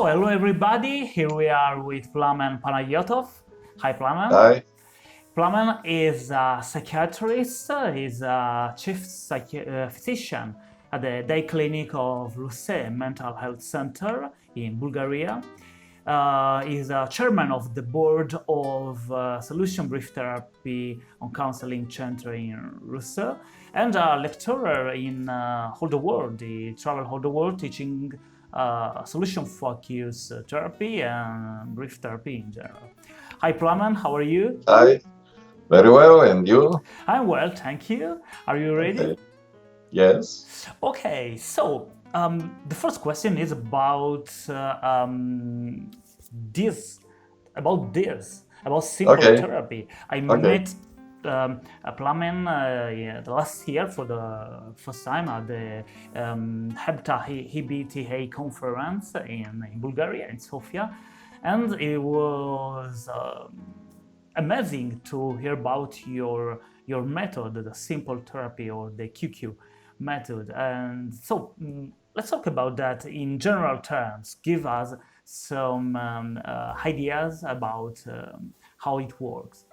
So, hello everybody, here we are with Plamen Panayotov. Hi Plamen. Hi. Plamen is a psychiatrist, he's a chief physician at the day clinic of Luse Mental Health Center in Bulgaria. He's a chairman of the board of Solution Brief Therapy on Counseling Center in Russia and a lecturer in all the world. He travels all the world teaching solution-focused therapy and brief therapy in general. Hi Plamen, how are you? Hi. Very well, and you? I'm well, thank you. Are you ready? Okay. Yes. Okay, so the first question is about simple Okay. therapy. I Okay. met Plamen the last year for the first time at the HBTA conference in Bulgaria, in Sofia, and it was amazing to hear about your method, the simple therapy or the QQ method. And so let's talk about that in general terms. Give us some ideas about how it works.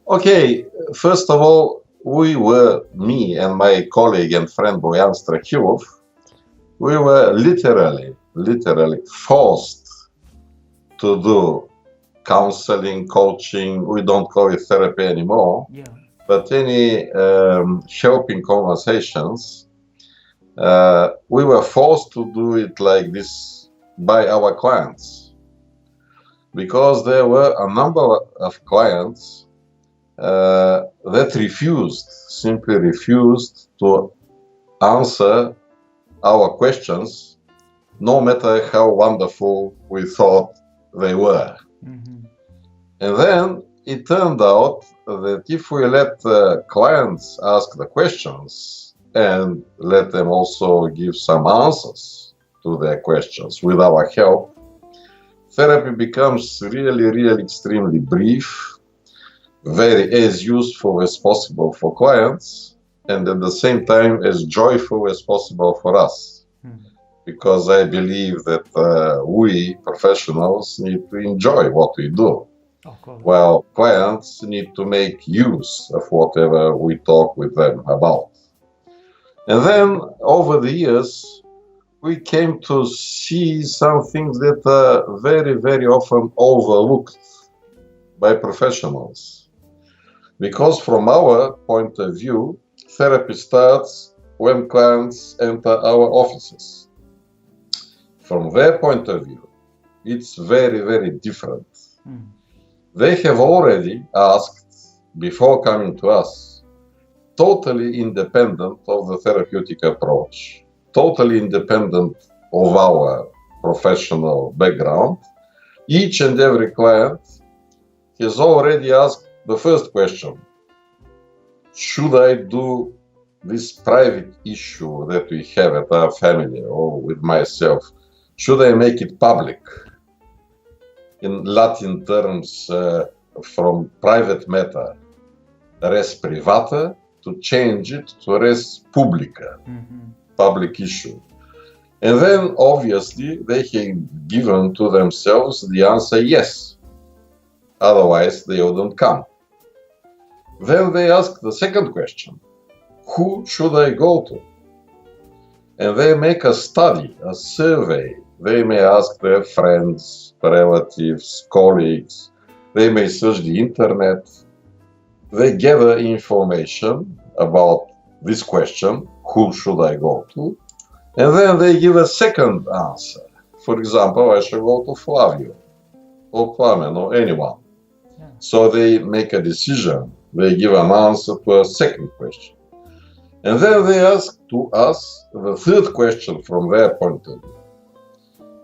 Okay. First of all, me and my colleague and friend Boyan Strachilov, we were literally forced to do counseling, coaching. We don't call it therapy anymore. Yeah. But any helping conversations, we were forced to do it like this by our clients, because there were a number of clients that simply refused to answer our questions, no matter how wonderful we thought they were. Mm-hmm. And then it turned out that if we let clients ask the questions and let them also give some answers to their questions with our help, therapy becomes really extremely brief, very as useful as possible for clients, and at the same time as joyful as possible for us. Mm-hmm. Because I believe that we professionals need to enjoy what we do. Of course. Well, clients need to make use of whatever we talk with them about. And then over the years, we came to see some things that are very often overlooked by professionals. Because from our point of view, therapy starts when clients enter our offices. From their point of view, it's very different. Mm. They have already asked, before coming to us, totally independent of the therapeutic approach, totally independent of our professional background. Each and every client has already asked the first question: should I do this private issue that we have at our family or with myself? Should I make it public? In Latin terms, from private matter, res privata, to change it to res publica, public issue. And then, obviously, they have given to themselves the answer yes. Otherwise, they wouldn't come. Then they ask the second question: who should I go to? And they make a study, a survey. They may ask their friends, relatives, colleagues. They may search the internet. They gather information about this question: who should I go to? And then they give a second answer. For example, I should go to Flavio or Plamen or anyone. Yeah. So they make a decision. They give an answer to a second question. And then they ask to us the third question from their point of view.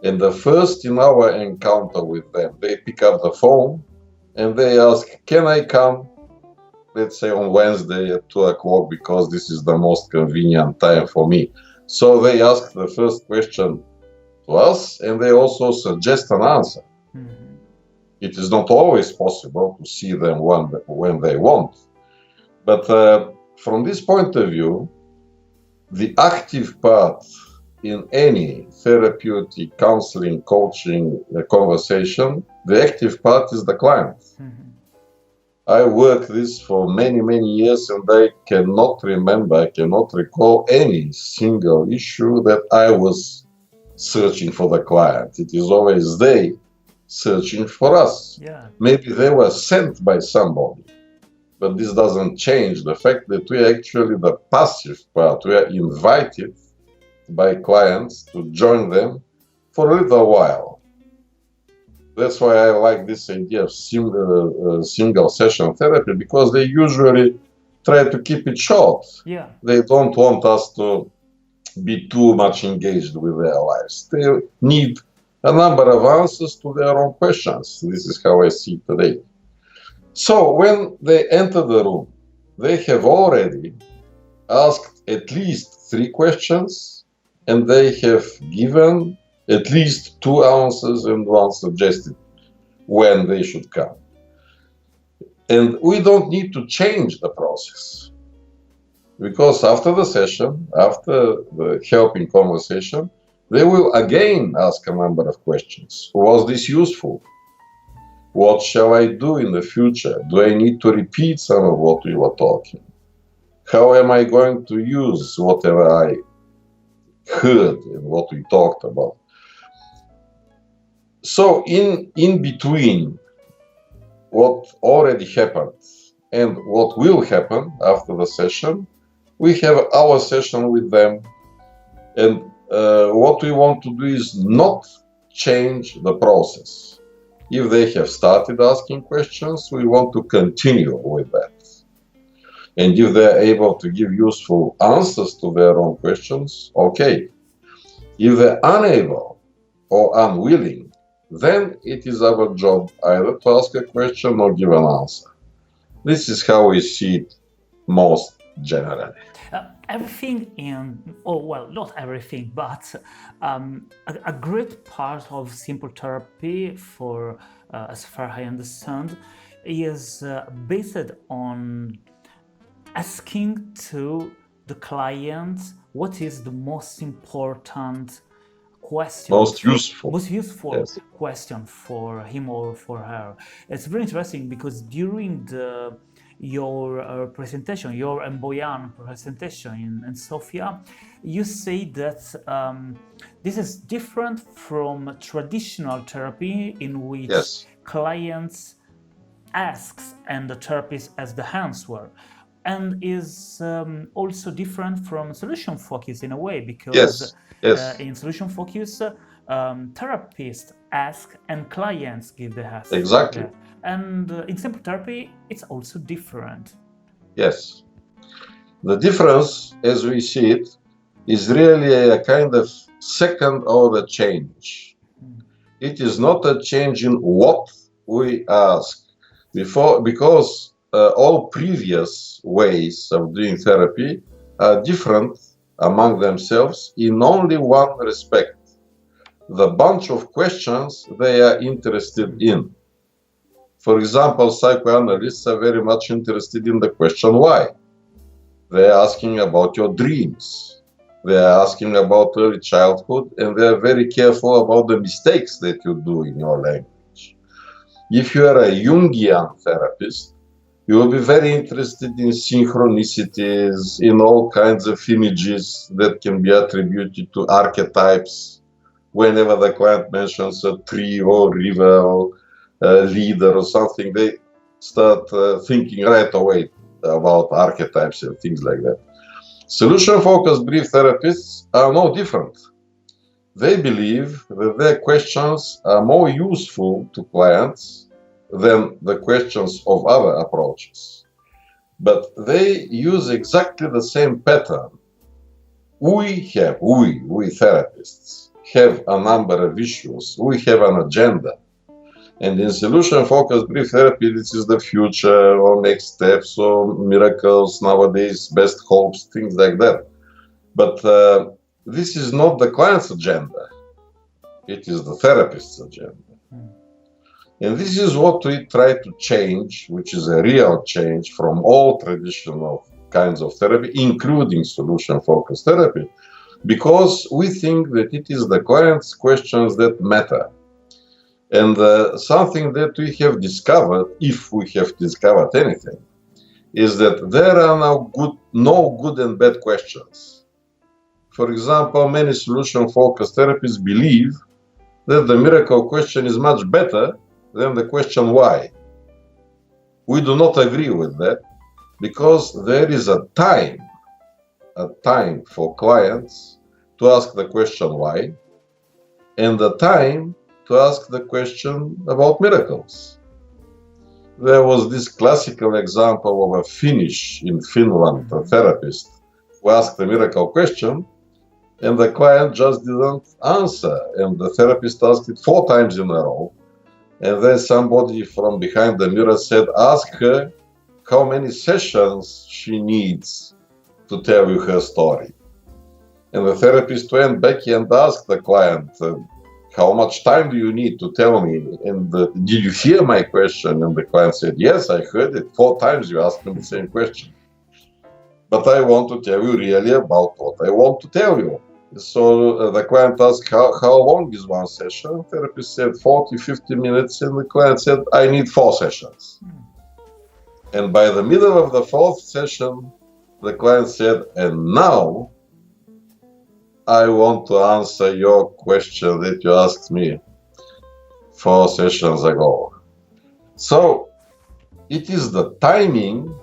And the first in our encounter with them, they pick up the phone and they ask, can I come, let's say on Wednesday at 2 o'clock, because this is the most convenient time for me. So they ask the first question to us and they also suggest an answer. Mm-hmm. It is not always possible to see them when they want. But from this point of view, the active part in any therapeutic counseling, coaching conversation, the active part is the client. Mhm. I worked this for many, many years, and I cannot remember, I cannot recall any single issue that I was searching for the client. It is always they searching for us. Yeah. Maybe they were sent by somebody, but this doesn't change the fact that we are actually the passive part. We are invited by clients to join them for a little while. That's why I like this idea of single session therapy, because they usually try to keep it short. Yeah. They don't want us to be too much engaged with their lives. They need a number of answers to their own questions. This is how I see it today. So when they enter the room, they have already asked at least 3 questions, and they have given at least 2 answers and 1 suggested when they should come. And we don't need to change the process, because after the session, after the helping conversation, they will again ask a number of questions. Was this useful? What shall I do in the future? Do I need to repeat some of what we were talking? How am I going to use whatever I heard and what we talked about? So in between what already happened and what will happen after the session, we have our session with them. And what we want to do is not change the process. If they have started asking questions, we want to continue with that. And if they're able to give useful answers to their own questions, okay. If they're unable or unwilling, then it is our job either to ask a question or give an answer. This is how we see it most generally. Everything in, oh well, not everything, but a great part of simple therapy, for as far as I understand, is based on asking to the client what is the most important question, Most useful yes, question for him or for her. It's very interesting because during your presentation, your Emboyan presentation in Sofia, you say that this is different from traditional therapy in which clients asks and the therapist as the answer, and is also different from solution focus in a way, because in solution focus, therapists ask and clients give the answer. Exactly. Yeah. And in simple therapy, it's also different. Yes. The difference, as we see it, is really a kind of second order change. It is not a change in what we ask before, because all previous ways of doing therapy are different among themselves in only one respect: the bunch of questions they are interested in. For example, psychoanalysts are very much interested in the question why. They are asking about your dreams. They are asking about early childhood, and they are very careful about the mistakes that you do in your language. If you are a Jungian therapist, you will be very interested in synchronicities, in all kinds of images that can be attributed to archetypes. Whenever the client mentions a tree or river or a leader or something, they start thinking right away about archetypes and things like that. Solution-focused brief therapists are no different. They believe that their questions are more useful to clients than the questions of other approaches. But they use exactly the same pattern. We therapists have a number of issues. We have an agenda. And in solution-focused brief therapy, this is the future or next steps or miracles nowadays, best hopes, things like that. But this is not the client's agenda. It is the therapist's agenda. And this is what we try to change, which is a real change from all traditional kinds of therapy, including solution-focused therapy. because we think that it is the client's questions that matter. And something that we have discovered, if we have discovered anything, is that there are no good and bad questions. For example, many solution-focused therapists believe that the miracle question is much better than the question why. We do not agree with that because there is a time for clients to ask the question why, and a time to ask the question about miracles. There was this classical example of a Finnish in Finland, a therapist, who asked the miracle question, and the client just didn't answer, and the therapist asked it 4 times in a row, and then somebody from behind the mirror said, ask her how many sessions she needs to tell you her story. And the therapist went back and asked the client, how much time do you need to tell me? And did you hear my question? And the client said, yes, I heard it. 4 times you asked me the same question. But I want to tell you really about what I want to tell you. So the client asked, how long is one session? The therapist said 40, 50 minutes. And the client said, I need 4 sessions. And by the middle of the 4th session, the client said, and now I want to answer your question that you asked me 4 sessions ago. So it is the timing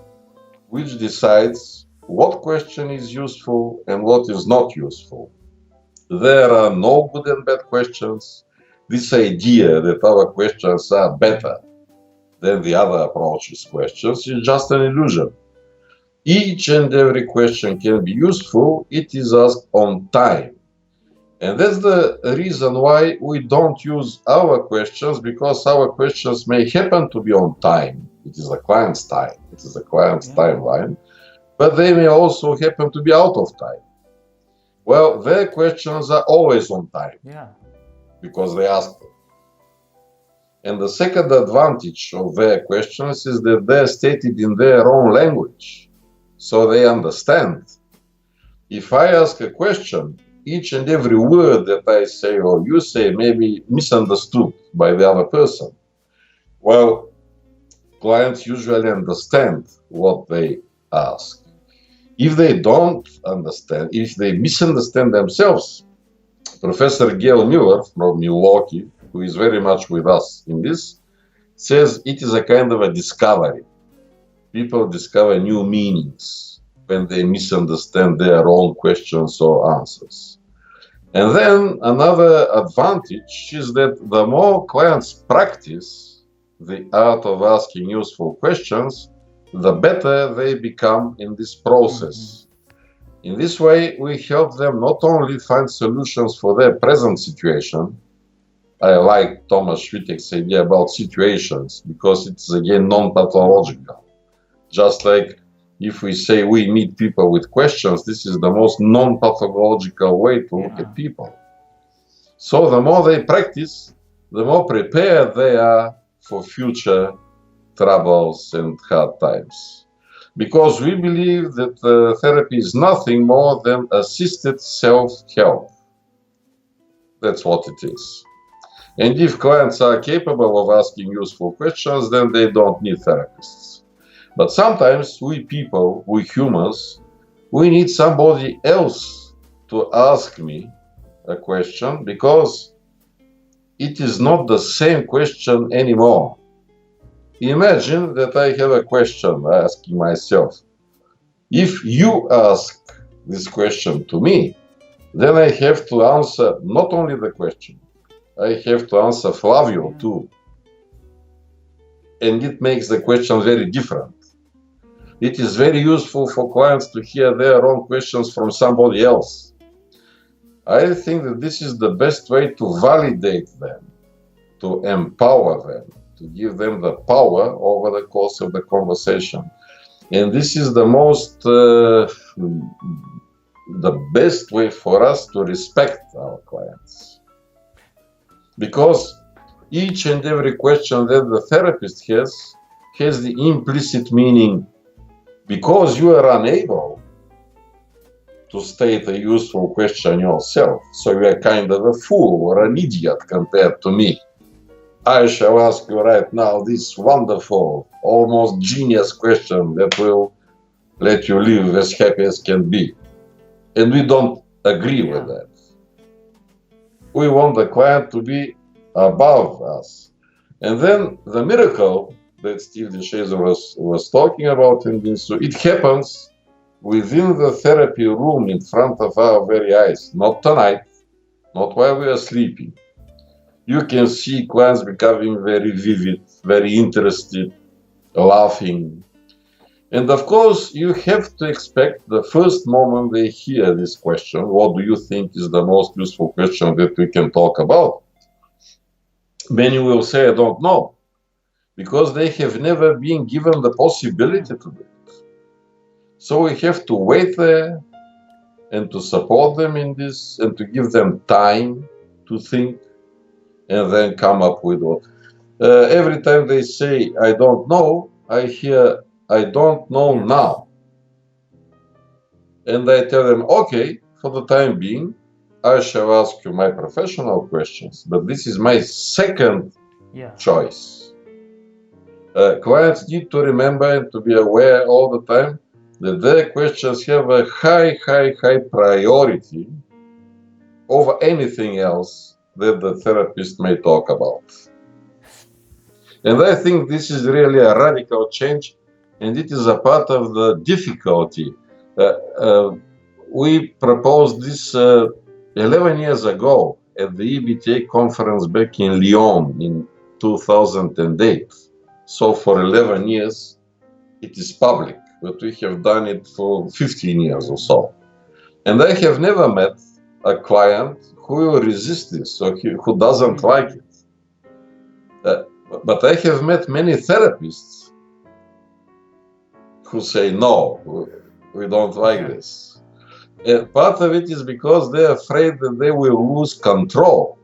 which decides what question is useful and what is not useful. There are no good and bad questions. This idea that our questions are better than the other approaches questions is just an illusion. Each and every question can be useful. It is asked on time. And that's the reason why we don't use our questions, because our questions may happen to be on time. It is the client's time. It is the client's timeline. But they may also happen to be out of time. Well, their questions are always on time. Because they asked them. And the second advantage of their questions is that they are stated in their own language. So they understand. If I ask a question, each and every word that I say or you say may be misunderstood by the other person. Well, clients usually understand what they ask. If they don't understand, if they misunderstand themselves, Professor Gail Miller from Milwaukee, who is very much with us in this, says it is a kind of a discovery. People discover new meanings when they misunderstand their own questions or answers. And then another advantage is that the more clients practice the art of asking useful questions, the better they become in this process. In this way, we help them not only find solutions for their present situation. I like Thomas Schwittek's idea about situations because it's again non-pathological. Just like if we say we meet people with questions, this is the most non-pathological way to look at people. So the more they practice, the more prepared they are for future troubles and hard times. Because we believe that therapy is nothing more than assisted self-help. That's what it is. And if clients are capable of asking useful questions, then they don't need therapists. But sometimes we people, we humans, we need somebody else to ask me a question because it is not the same question anymore. Imagine that I have a question asking myself. If you ask this question to me, then I have to answer not only the question, I have to answer Flavio too. And it makes the question very different. It is very useful for clients to hear their own questions from somebody else. I think that this is the best way to validate them, to empower them, to give them the power over the course of the conversation. And this is the best way for us to respect our clients. Because each and every question that the therapist has the implicit meaning, because you are unable to state a useful question yourself, so you are kind of a fool or an idiot compared to me. I shall ask you right now this wonderful, almost genius question that will let you live as happy as can be. And we don't agree with that. We want the client to be above us. And then the miracle that Steve DeShazer was talking about in this, so it happens within the therapy room in front of our very eyes, not tonight, not while we are sleeping. You can see clients becoming very vivid, very interested, laughing. And of course, you have to expect the first moment they hear this question, what do you think is the most useful question that we can talk about? Many will say, I don't know, because they have never been given the possibility to do it. So we have to wait there and to support them in this and to give them time to think and then come up with what. Every time they say, I don't know, I hear, I don't know now. And I tell them, okay, for the time being, I shall ask you my professional questions, but this is my second choice. Clients need to remember and to be aware all the time that their questions have a high priority over anything else that the therapist may talk about. And I think this is really a radical change, and it is a part of the difficulty. We proposed this 11 years ago at the EBTA conference back in Lyon in 2008. So for 11 years, it is public, but we have done it for 15 years or so. And I have never met a client who will resist this or who doesn't like it. But I have met many therapists who say, no, we don't like this. And part of it is because they're afraid that they will lose control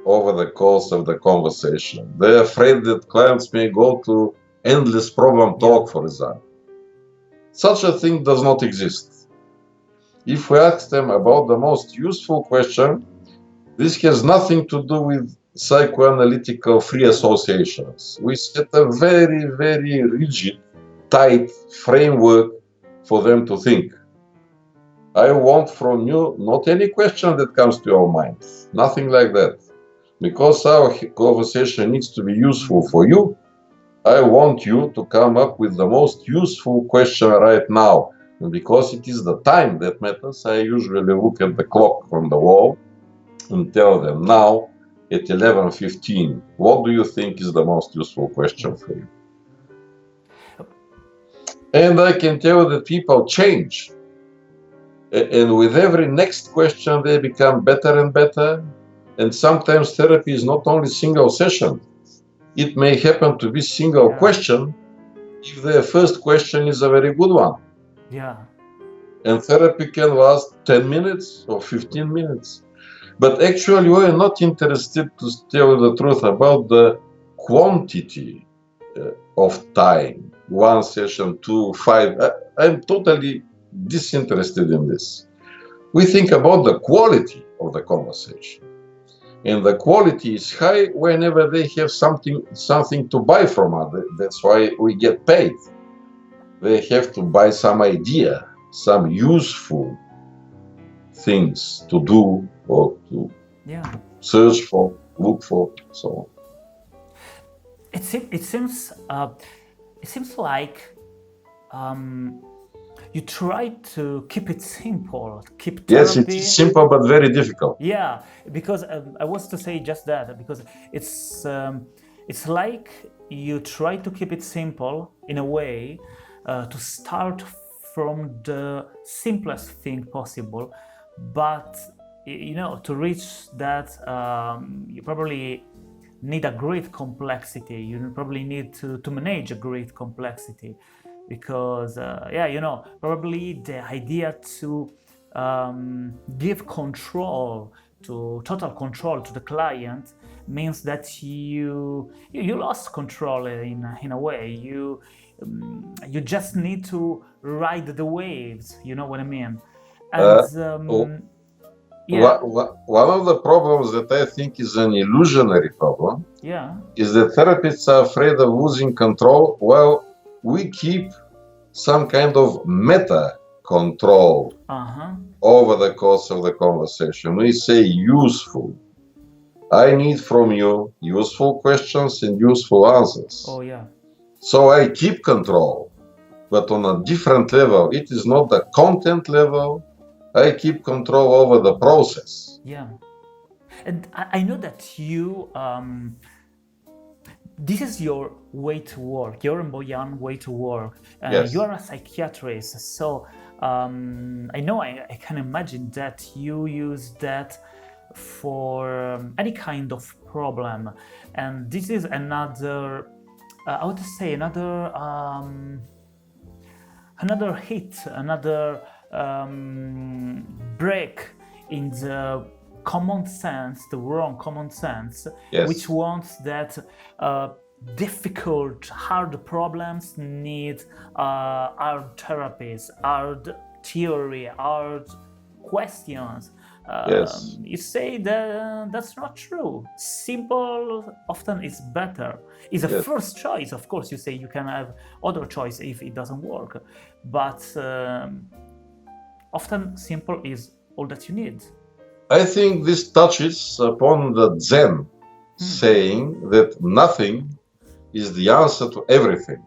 over the course of the conversation. They're afraid that clients may go to endless problem talk, for example. Such a thing does not exist. If we ask them about the most useful question, this has nothing to do with psychoanalytical free associations. We set a very rigid, tight framework for them to think. I want from you not any question that comes to your mind, nothing like that. Because our conversation needs to be useful for you, I want you to come up with the most useful question right now. And because it is the time that matters, I usually look at the clock on the wall and tell them now at 11:15, what do you think is the most useful question for you? And I can tell that people change. And with every next question, they become better and better. And sometimes therapy is not only single session. It may happen to be single question if the first question is a very good one. And therapy can last 10 minutes or 15 minutes. But actually, we are not interested, to tell the truth, about the quantity of time. 1 session, 2, 5. I'm totally disinterested in this. We think about the quality of the conversation. And the quality is high whenever they have something to buy from us. That's why we get paid. They have to buy some idea, some useful things to do or to search for, look for, so on. It seems like you try to keep it simple, keep therapy. Yes, it is simple but very difficult. Yeah, because I was to say just that, because it's like you try to keep it simple in a way to start from the simplest thing possible, but to reach that you probably need a great complexity. You probably need to manage a great complexity. Because, probably the idea to give control, total control to the client means that you lost control in a way. You just need to ride the waves, you know what I mean? And oh, yeah, one of the problems that I think is an illusionary problem yeah, is that therapists are afraid of losing control while we keep some kind of meta control over the course of the conversation. We say useful. I need from you useful questions and useful answers. Oh yeah. So I keep control, but on a different level. It is not the content level. I keep control over the process. Yeah. And I know that you, this is your way to work, your Mboyan way to work. Yes. You are a psychiatrist, so I know I can imagine that you use that for any kind of problem. And this is another, I would say, another hit, another break in the common sense, the wrong common sense, Yes. which wants that difficult, hard problems need hard therapies, hard theory, hard questions. Yes. You say that that's not true. Simple often is better. Is a Yes. first choice. Of course, you say you can have other choice if it doesn't work, but often simple is all that you need. I think this touches upon the Zen saying that nothing is the answer to everything.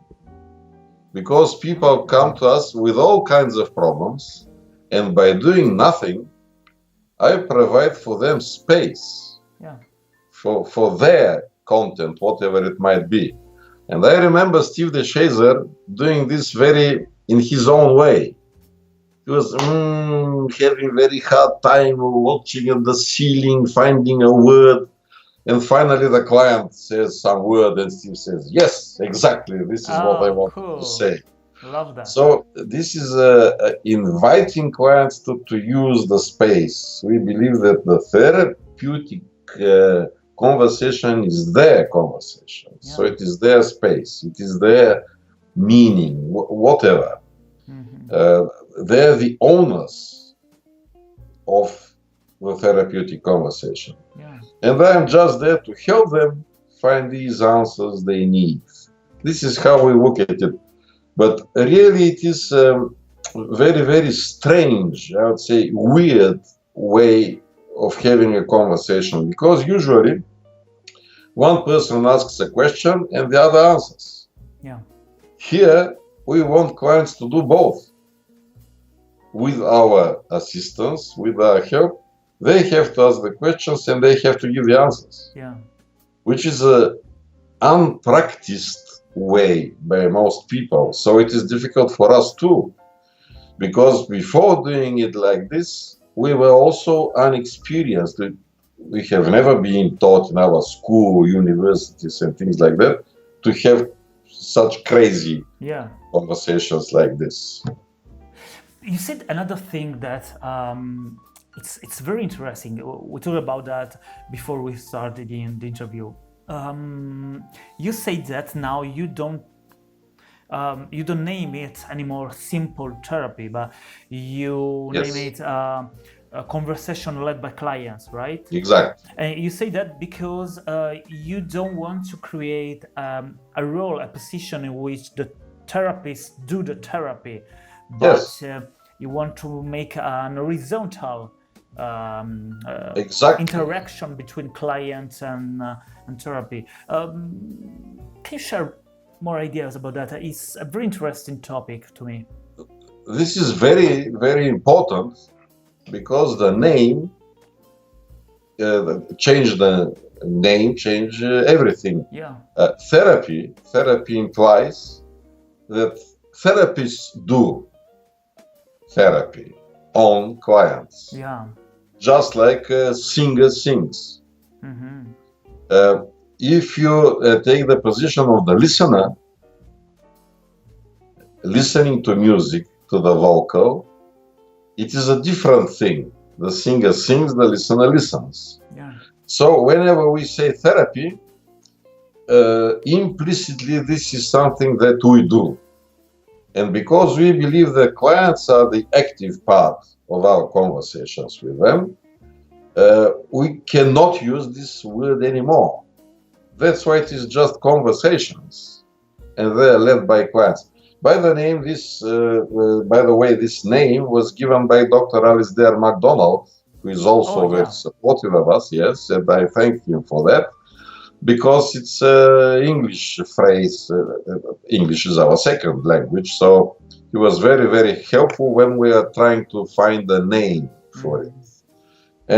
Because people come to us with all kinds of problems, and by doing nothing, I provide for them space for their content, whatever it might be. And I remember Steve DeShazer doing this very in his own way. He was having very hard time watching at the ceiling, finding a word. And finally the client says some word and Steve says, yes, exactly, this is what I want to say. Love that. So this is inviting clients to use the space. We believe that the therapeutic conversation is their conversation. Yeah. So it is their space. It is their meaning, whatever. They're the owners of the therapeutic conversation. Yeah. And I am just there to help them find these answers they need. This is how we look at it. But really it is very, very strange, I would say weird way of having a conversation, because usually one person asks a question and the other answers. Yeah. Here we want clients to do both. With our assistance, with our help, they have to ask the questions and they have to give the answers. Yeah. Which is an unpracticed way by most people. So it is difficult for us too. Because before doing it like this, we were also unexperienced. We have never been taught in our school, universities and things like that to have such crazy conversations like this. You said another thing that it's very interesting. We talked about that before we started the interview. You say that now you don't name it anymore simple therapy, but you name it a conversation led by clients, right? Exactly. And you say that because you don't want to create a role, a position in which the therapists do the therapy, but you want to make an horizontal interaction between clients and therapy. Can you share more ideas about that? It's a very interesting topic to me. This is very, very important because the name, change the name, change everything. Yeah. Therapy implies that therapists do therapy on clients. Yeah. Just like a singer sings. If you take the position of the listener, listening to music, to the vocal, it is a different thing. The singer sings, the listener listens. Yeah. So whenever we say therapy, implicitly this is something that we do. And because we believe that clients are the active part of our conversations with them, we cannot use this word anymore. That's why it is just conversations, and they are led by clients. By the way, this name was given by Dr. Alistair MacDonald, who is also very supportive of us, yes, and I thank him for that, because it's an English phrase. English is our second language, so he was very, very helpful when we are trying to find a name for it.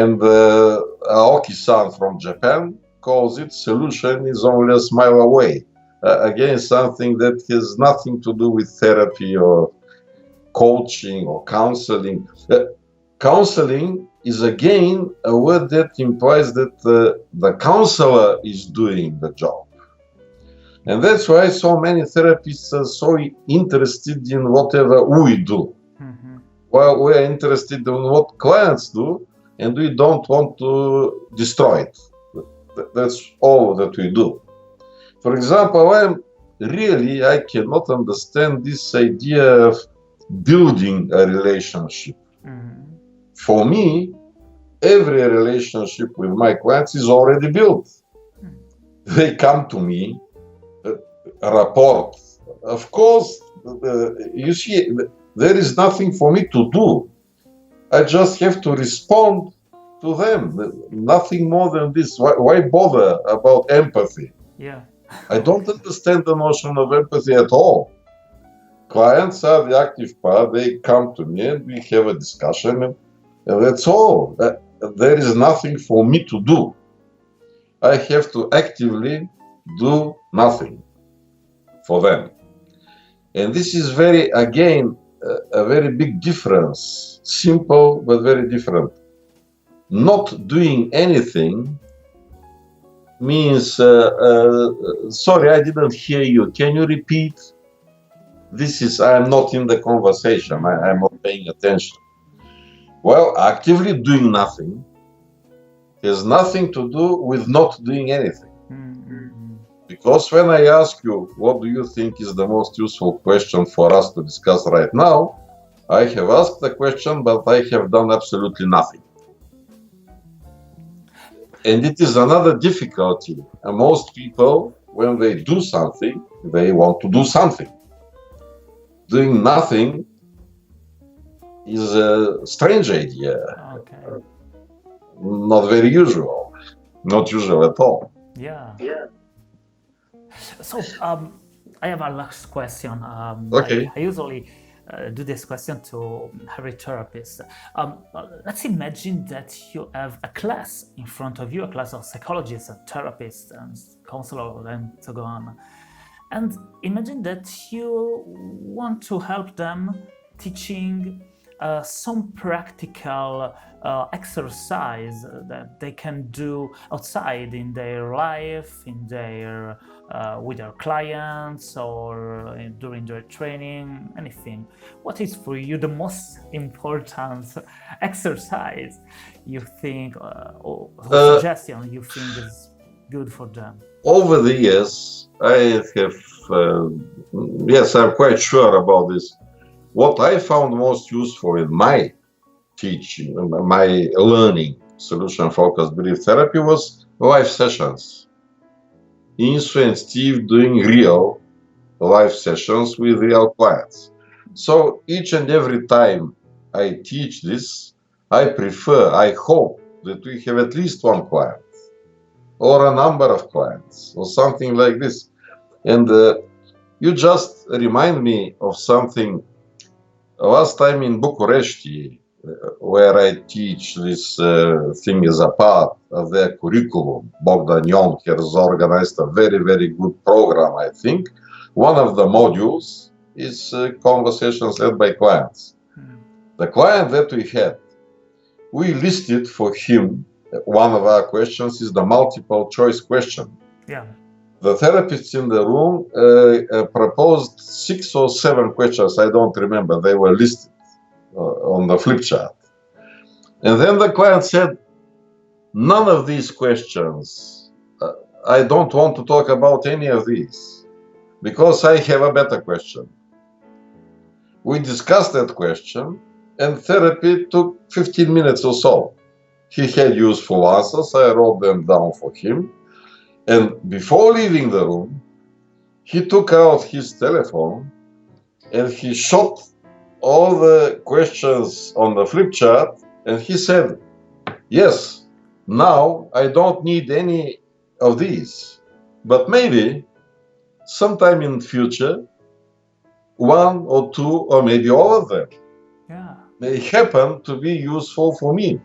And Aoki-san from Japan calls it "solution is only a smile away." Again, something that has nothing to do with therapy or coaching or counseling. Counseling is again a word that implies that the counselor is doing the job. And that's why so many therapists are so interested in whatever we do. While we're interested in what clients do, and we don't want to destroy it. That's all that we do. For example, I cannot understand this idea of building a relationship. For me, every relationship with my clients is already built. They come to me, rapport. Of course, you see, there is nothing for me to do. I just have to respond to them. Nothing more than this. Why bother about empathy? Yeah. I don't understand the notion of empathy at all. Clients are the active part. They come to me and we have a discussion, and that's all. There is nothing for me to do. I have to actively do nothing for them. And this is a very big difference. Simple, but very different. Not doing anything means, sorry, I didn't hear you. Can you repeat? I am not in the conversation. I'm not paying attention. Well, actively doing nothing has nothing to do with not doing anything. Because when I ask you, what do you think is the most useful question for us to discuss right now? I have asked the question, but I have done absolutely nothing. And it is another difficulty. Most people, when they do something, they want to do something. Doing nothing is a strange idea. Okay. Not very usual. Not usual at all. Yeah. So, I have a last question. Okay. I usually do this question to every therapist. Let's imagine that you have a class in front of you, a class of psychologists and therapists and counselors and so on. And imagine that you want to help them teaching some practical exercise that they can do outside in their life, with their clients, or during their training, anything. What is for you the most important exercise you think, or suggestion you think is good for them? Over the years, I have, yes, I'm quite sure about this. What I found most useful in my teaching, my learning solution-focused brief therapy was live sessions. Insu and Steve doing real live sessions with real clients. So each and every time I teach this, I hope that we have at least one client or a number of clients or something like this. And you just remind me of something. Last time in Bucharest, where I teach this thing as a part of their curriculum, Bogdan Ion has organized a very, very good program, I think. One of the modules is conversations led by clients. The client that we had, we listed for him, one of our questions is the multiple choice question. Yeah. The therapists in the room proposed 6 or 7 questions, I don't remember, they were listed on the flip chart. And then the client said, none of these questions, I don't want to talk about any of these, because I have a better question. We discussed that question, and therapy took 15 minutes or so. He had useful answers, I wrote them down for him, and before leaving the room, he took out his telephone and he shot all the questions on the flip chart, and he said, yes, now I don't need any of these, but maybe sometime in the future, one or two or maybe all of them may happen to be useful for me.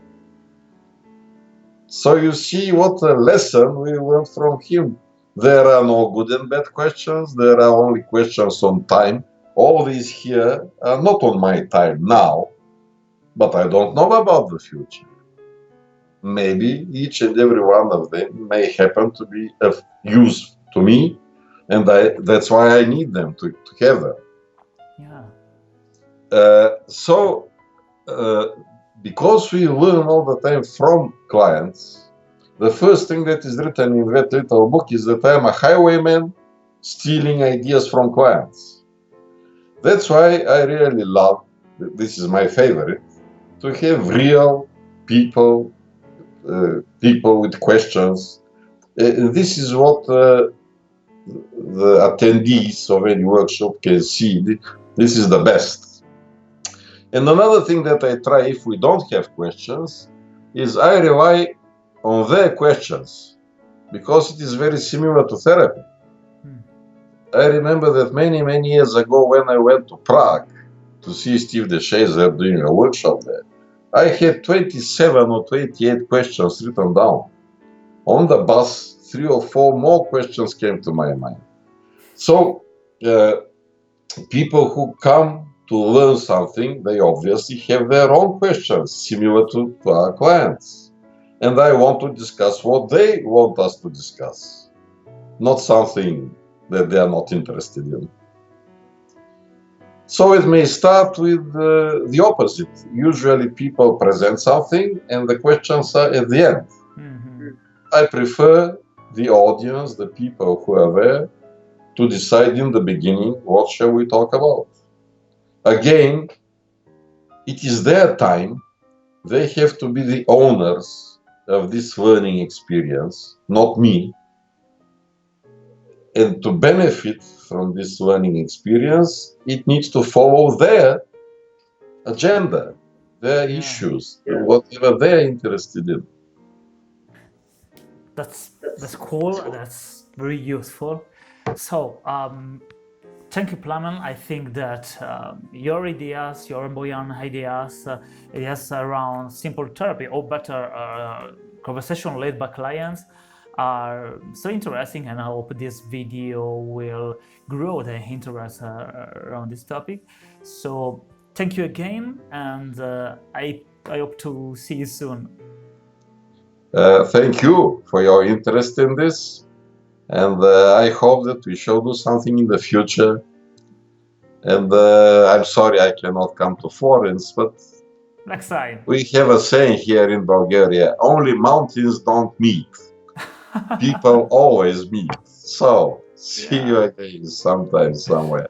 So you see what a lesson we learned from him. There are no good and bad questions. There are only questions on time. All these here are not on my time now, but I don't know about the future. Maybe each and every one of them may happen to be of use to me, and that's why I need them together. Because we learn all the time from clients, the first thing that is written in that little book is that I'm a highwayman stealing ideas from clients. That's why I really love, this is my favorite, to have real people, people with questions. This is what the attendees of any workshop can see. This is the best. And another thing that I try if we don't have questions is I rely on their questions, because it is very similar to therapy. I remember that many, many years ago when I went to Prague to see Steve DeShazer doing a workshop there, I had 27 or 28 questions written down. On the bus, 3 or 4 more questions came to my mind. So people who come to learn something, they obviously have their own questions similar to our clients. And I want to discuss what they want us to discuss, not something that they are not interested in. So it may start with the opposite. Usually people present something and the questions are at the end. I prefer the audience, the people who are there, to decide in the beginning what shall we talk about. Again, it is their time. They have to be the owners of this learning experience, not me. And to benefit from this learning experience, it needs to follow their agenda, their issues, whatever they're interested in. That's cool. That's very useful. So, thank you, Plamen. I think that your ideas, your buoyant ideas, ideas around simple therapy or better conversation led by clients are so interesting, and I hope this video will grow the interest around this topic. So thank you again, and I hope to see you soon. Thank you for your interest in this, and I hope that we shall do something in the future. And I'm sorry I cannot come to Florence, but next time. We have a saying here in Bulgaria, only mountains don't meet. People always meet. So, see you again sometime, somewhere.